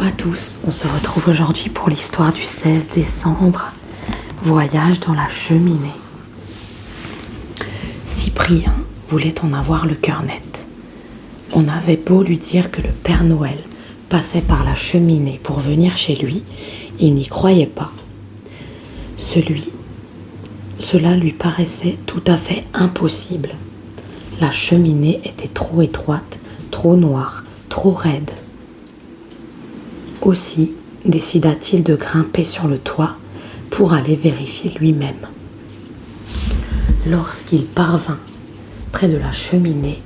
à tous, on se retrouve aujourd'hui pour l'histoire du 16 décembre, voyage dans la cheminée. Cyprien voulait en avoir le cœur net. On avait beau lui dire que le Père Noël passait par la cheminée pour venir chez lui, il n'y croyait pas. Cela lui paraissait tout à fait impossible. La cheminée était trop étroite, trop noire, trop raide. Aussi décida-t-il de grimper sur le toit pour aller vérifier lui-même. Lorsqu'il parvint près de la cheminée,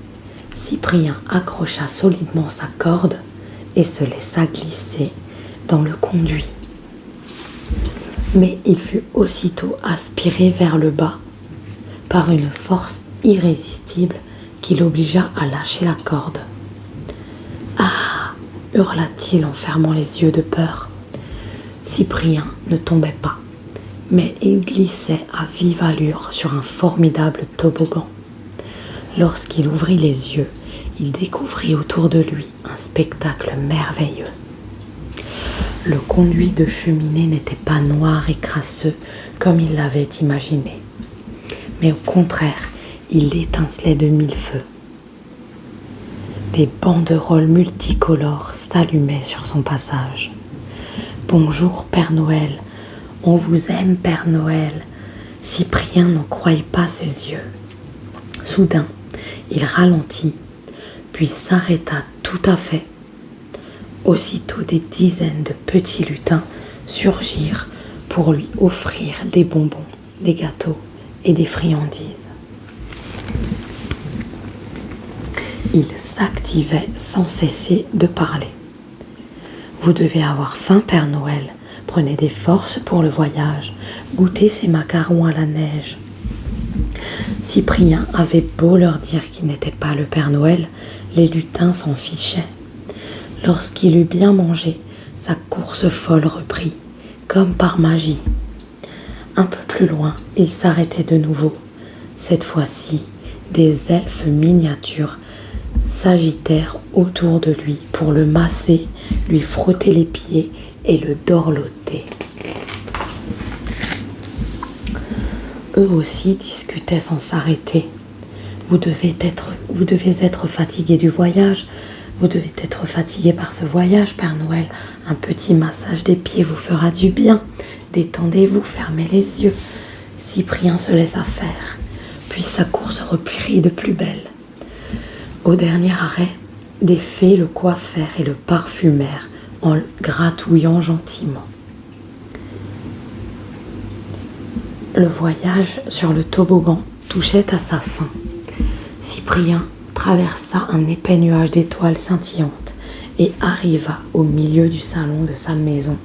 Cyprien accrocha solidement sa corde et se laissa glisser dans le conduit. Mais il fut aussitôt aspiré vers le bas par une force irrésistible qui l'obligea à lâcher la corde. « Ah !» hurla-t-il en fermant les yeux de peur. Cyprien ne tombait pas, mais il glissait à vive allure sur un formidable toboggan. Lorsqu'il ouvrit les yeux, il découvrit autour de lui un spectacle merveilleux. Le conduit de cheminée n'était pas noir et crasseux comme il l'avait imaginé, mais au contraire, il étincelait de mille feux. Des banderoles multicolores s'allumaient sur son passage. « Bonjour Père Noël, on vous aime Père Noël !» Cyprien n'en croyait pas ses yeux. Soudain, il ralentit, puis s'arrêta tout à fait. Aussitôt des dizaines de petits lutins surgirent pour lui offrir des bonbons, des gâteaux et des friandises. Il s'activait sans cesser de parler. « Vous devez avoir faim, Père Noël. Prenez des forces pour le voyage. Goûtez ces macarons à la neige. » Cyprien avait beau leur dire qu'il n'était pas le Père Noël, les lutins s'en fichaient. Lorsqu'il eut bien mangé, sa course folle reprit, comme par magie. Un peu plus loin, il s'arrêtait de nouveau. Cette fois-ci, des elfes miniatures s'agitèrent autour de lui pour le masser, lui frotter les pieds et le dorloter. Eux aussi discutaient sans s'arrêter. Vous devez être fatigué du voyage. Vous devez être fatigué par ce voyage, Père Noël. Un petit massage des pieds vous fera du bien. Détendez-vous, fermez les yeux. Cyprien se laissa faire, puis sa course reprit de plus belle. Au dernier arrêt, des fées le coiffèrent et le parfumèrent en le gratouillant gentiment. Le voyage sur le toboggan touchait à sa fin. Cyprien traversa un épais nuage d'étoiles scintillantes et arriva au milieu du salon de sa maison.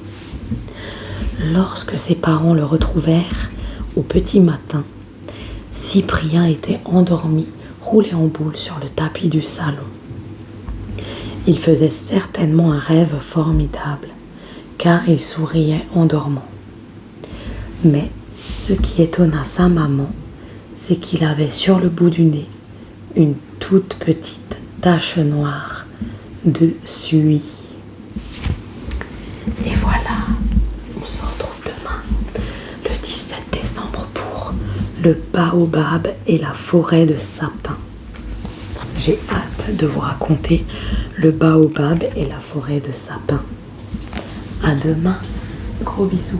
Lorsque ses parents le retrouvèrent au petit matin, Cyprien était endormi, roulé en boule sur le tapis du salon. Il faisait certainement un rêve formidable, car il souriait en dormant. Mais ce qui étonna sa maman, c'est qu'il avait sur le bout du nez une toute petite tache noire de suie. Et voilà, on se retrouve demain, le 17 décembre, pour le baobab et la forêt de sapins. J'ai hâte de vous raconter le baobab et la forêt de sapins. À demain, gros bisous.